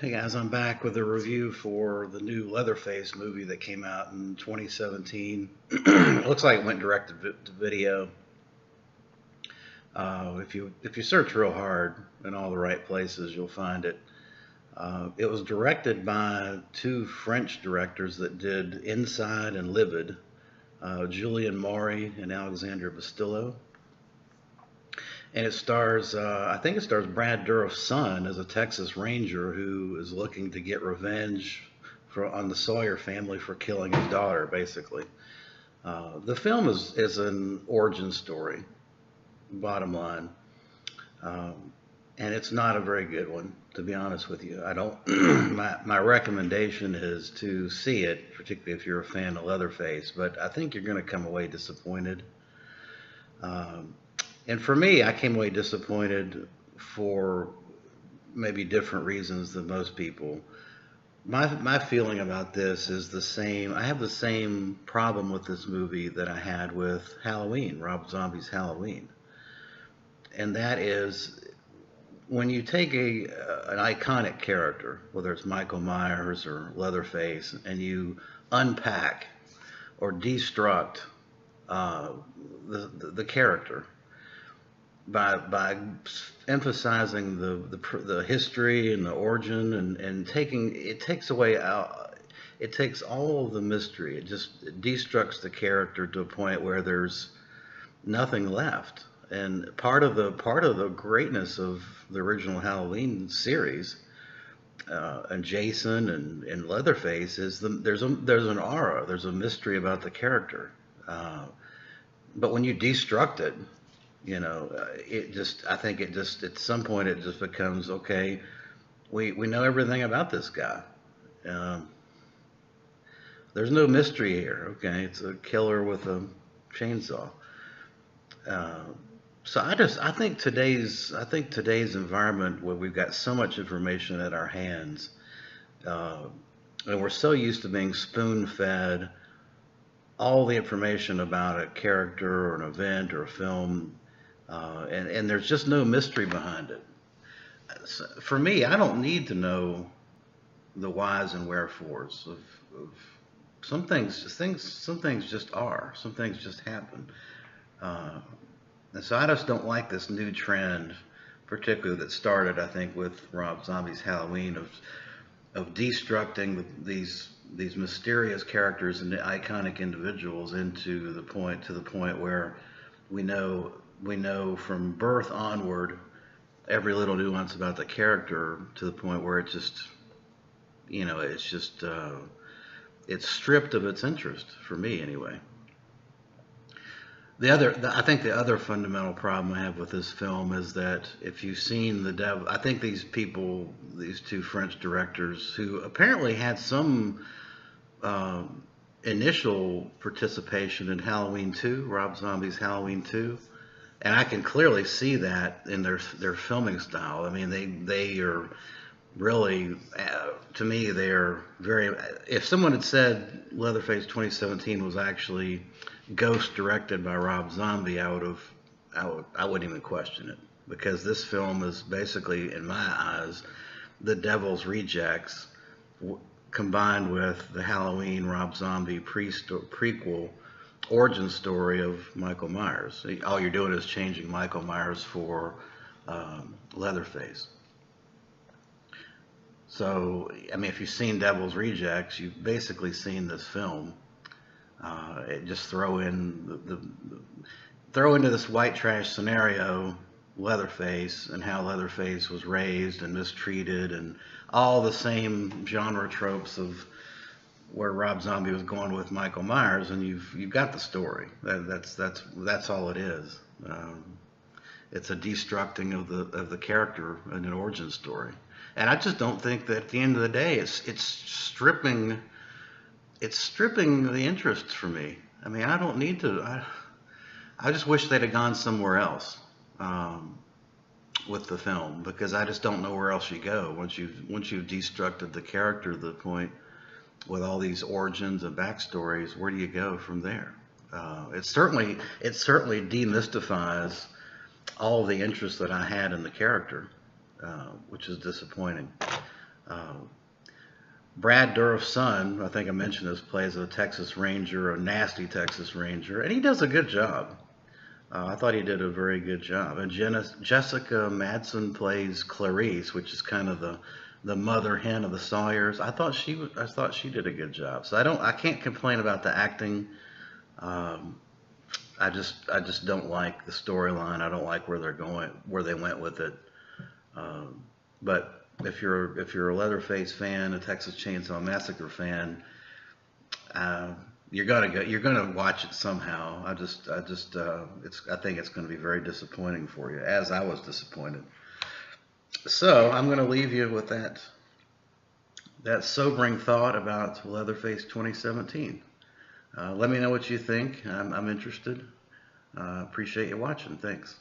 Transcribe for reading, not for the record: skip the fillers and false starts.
Hey guys, I'm back with a review for the new Leatherface movie that came out in 2017. It looks like it went direct to video. If you search real hard in all the right places, you'll find it. It was directed by two French directors that did Inside and Livid, Julian Maury and Alexandre Bastillo. And it stars, I think it stars Brad Dourif's son as a Texas Ranger who is looking to get revenge on the Sawyer family for killing his daughter, basically. The film is an origin story, bottom line. And it's not a very good one, to be honest with you. I don't. My recommendation is to see it, particularly if you're a fan of Leatherface. But I think you're going to come away disappointed. And for me, I came away disappointed for maybe different reasons than most people. My feeling about this is the same. I have the same problem with this movie that I had with Halloween, Rob Zombie's Halloween. And that is, when you take an iconic character, whether it's Michael Myers or Leatherface, and you unpack or destruct the character by emphasizing the history and the origin and takes all of the mystery. It just destructs the character to a point where there's nothing left. And part of the greatness of the original Halloween series and Jason and Leatherface is there's an aura, there's a mystery about the character. But when you destruct it, I think at some point it just becomes, okay, we know everything about this guy. There's no mystery here, okay? It's a killer with a chainsaw. So I think today's environment, where we've got so much information at our hands, and we're so used to being spoon-fed all the information about a character or an event or a film, and there's just no mystery behind it. So for me, I don't need to know the whys and wherefores of some things. Some things just are. Some things just happen. And so I just don't like this new trend, particularly that started, I think, with Rob Zombie's Halloween, of destructing these mysterious characters and iconic individuals to the point where we know from birth onward every little nuance about the character, to the point where it's stripped of its interest, for me anyway. I think the other fundamental problem I have with this film is that if you've seen The Devil, I think these two French directors who apparently had some initial participation in Halloween 2, Rob Zombie's Halloween 2, and I can clearly see that in their filming style. I mean, they are really, to me, they're very. If someone had said Leatherface 2017 was actually ghost directed by Rob Zombie, I wouldn't even question it, because this film is basically, in my eyes, The Devil's Rejects combined with the Halloween Rob Zombie prequel origin story of Michael Myers. All you're doing is changing Michael Myers for Leatherface. So, I mean, if you've seen Devil's Rejects, you've basically seen this film. Just throw into this white trash scenario Leatherface, and how Leatherface was raised and mistreated, and all the same genre tropes of where Rob Zombie was going with Michael Myers, and you've got the story. That's all it is. It's a destructing of the character and an origin story. And I just don't think that at the end of the day, it's stripping the interest for me. I mean, I don't need to. I just wish they'd have gone somewhere else with the film, because I just don't know where else you go once you've destructed the character to the point with all these origins and backstories. Where do you go from there? It certainly demystifies all the interest that I had in the character, which is disappointing. Brad Dourif's son, I think I mentioned this, plays a Texas Ranger, a nasty Texas Ranger, and he does a good job. I thought he did a very good job. And Jessica Madsen plays Clarice, which is kind of the mother hen of the Sawyers. I thought she did a good job. So I can't complain about the acting. Um, I just don't like the storyline. I don't like where they're going, where they went with it. But if you're a Leatherface fan, a Texas Chainsaw Massacre fan, you're gonna watch it somehow. I think it's gonna be very disappointing for you, as I was disappointed. So I'm gonna leave you with that sobering thought about Leatherface 2017. Let me know what you think. I'm interested. Appreciate you watching. Thanks.